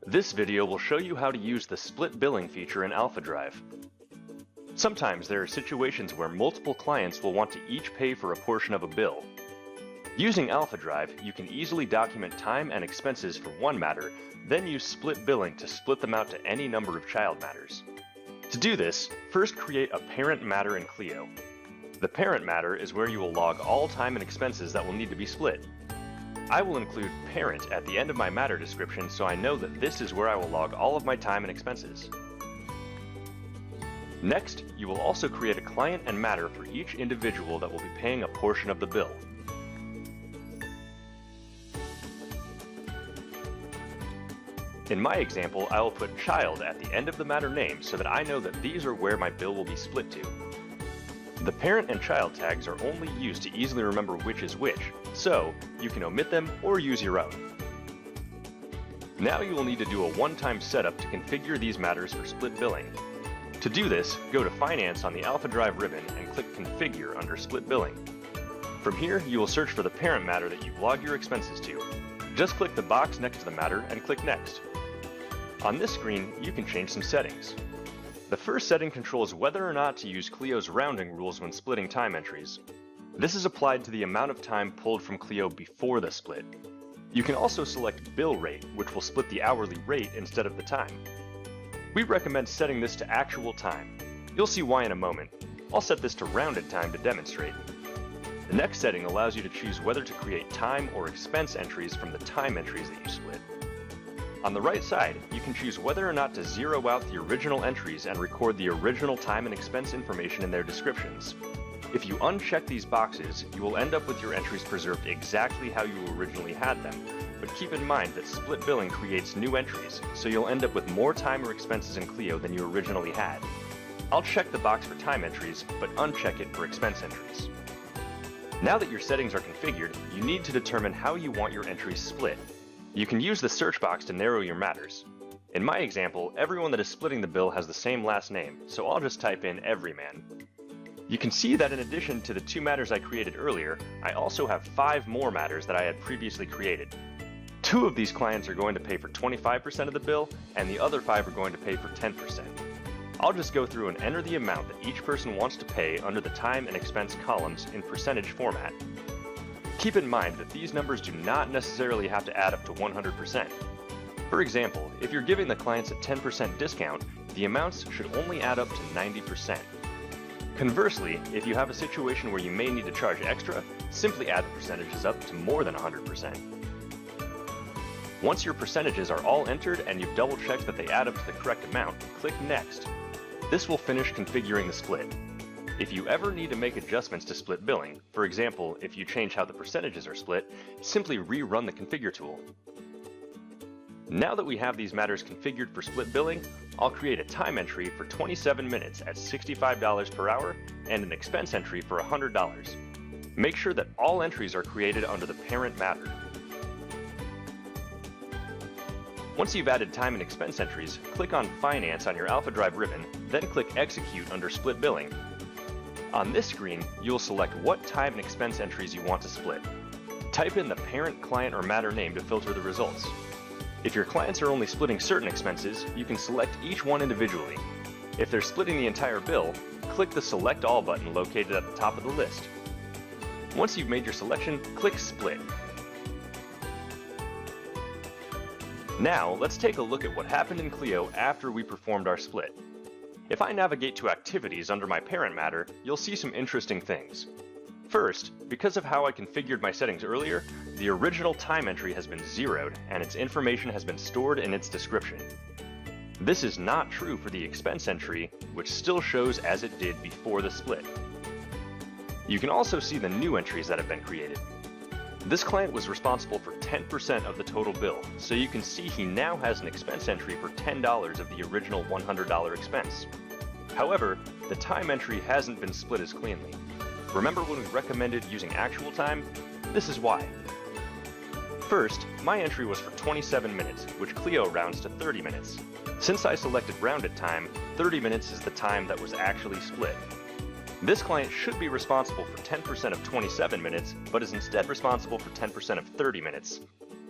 This video will show you how to use the split billing feature in AlphaDrive. Sometimes there are situations where multiple clients will want to each pay for a portion of a bill. Using AlphaDrive, you can easily document time and expenses for one matter, then use split billing to split them out to any number of child matters. To do this, first create a parent matter in Clio. The parent matter is where you will log all time and expenses that will need to be split. I will include parent at the end of my matter description so I know that this is where I will log all of my time and expenses. Next, you will also create a client and matter for each individual that will be paying a portion of the bill. In my example, I will put child at the end of the matter name so that I know that these are where my bill will be split to. The parent and child tags are only used to easily remember which is which, so you can omit them or use your own. Now you will need to do a one-time setup to configure these matters for split billing. To do this, go to Finance on the AlphaDrive ribbon and click Configure under Split Billing. From here, you will search for the parent matter that you've logged your expenses to. Just click the box next to the matter and click Next. On this screen, you can change some settings. The first setting controls whether or not to use Clio's rounding rules when splitting time entries. This is applied to the amount of time pulled from Clio before the split. You can also select bill rate, which will split the hourly rate instead of the time. We recommend setting this to actual time. You'll see why in a moment. I'll set this to rounded time to demonstrate. The next setting allows you to choose whether to create time or expense entries from the time entries that you split. On the right side, you can choose whether or not to zero out the original entries and record the original time and expense information in their descriptions. If you uncheck these boxes, you will end up with your entries preserved exactly how you originally had them, but keep in mind that split billing creates new entries, so you'll end up with more time or expenses in Clio than you originally had. I'll check the box for time entries, but uncheck it for expense entries. Now that your settings are configured, you need to determine how you want your entries split. You can use the search box to narrow your matters. In my example, everyone that is splitting the bill has the same last name, so I'll just type in everyman. You can see that in addition to the 2 matters I created earlier, I also have 5 more matters that I had previously created. 2 of these clients are going to pay for 25% of the bill, and the other 5 are going to pay for 10%. I'll just go through and enter the amount that each person wants to pay under the time and expense columns in percentage format. Keep in mind that these numbers do not necessarily have to add up to 100%. For example, if you're giving the clients a 10% discount, the amounts should only add up to 90%. Conversely, if you have a situation where you may need to charge extra, simply add the percentages up to more than 100%. Once your percentages are all entered and you've double-checked that they add up to the correct amount, click Next. This will finish configuring the split. If you ever need to make adjustments to split billing, for example, if you change how the percentages are split, simply rerun the Configure tool. Now that we have these matters configured for split billing, I'll create a time entry for 27 minutes at $65 per hour and an expense entry for $100. Make sure that all entries are created under the parent matter. Once you've added time and expense entries, click on Finance on your AlphaDrive ribbon, then click Execute under Split Billing. On this screen, you'll select what time and expense entries you want to split. Type in the parent, client, or matter name to filter the results. If your clients are only splitting certain expenses, you can select each one individually. If they're splitting the entire bill, click the Select All button located at the top of the list. Once you've made your selection, click Split. Now, let's take a look at what happened in Clio after we performed our split. If I navigate to Activities under my parent matter, you'll see some interesting things. First, because of how I configured my settings earlier, the original time entry has been zeroed and its information has been stored in its description. This is not true for the expense entry, which still shows as it did before the split. You can also see the new entries that have been created. This client was responsible for 10% of the total bill, so you can see he now has an expense entry for $10 of the original $100 expense. However, the time entry hasn't been split as cleanly. Remember when we recommended using actual time? This is why. First, my entry was for 27 minutes, which Clio rounds to 30 minutes. Since I selected rounded time, 30 minutes is the time that was actually split. This client should be responsible for 10% of 27 minutes, but is instead responsible for 10% of 30 minutes.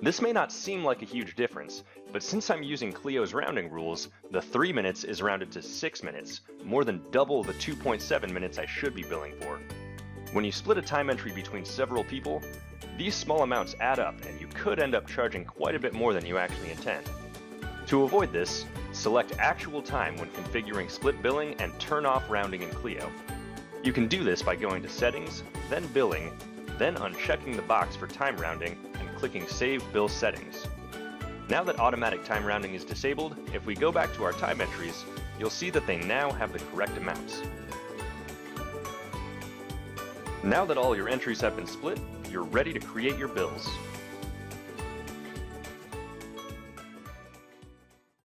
This may not seem like a huge difference, but since I'm using Clio's rounding rules, the 3 minutes is rounded to 6 minutes, more than double the 2.7 minutes I should be billing for. When you split a time entry between several people, these small amounts add up and you could end up charging quite a bit more than you actually intend. To avoid this, select actual time when configuring split billing and turn off rounding in Clio. You can do this by going to Settings, then Billing, then unchecking the box for time rounding and clicking Save Bill Settings. Now that automatic time rounding is disabled, if we go back to our time entries, you'll see that they now have the correct amounts. Now that all your entries have been split, you're ready to create your bills.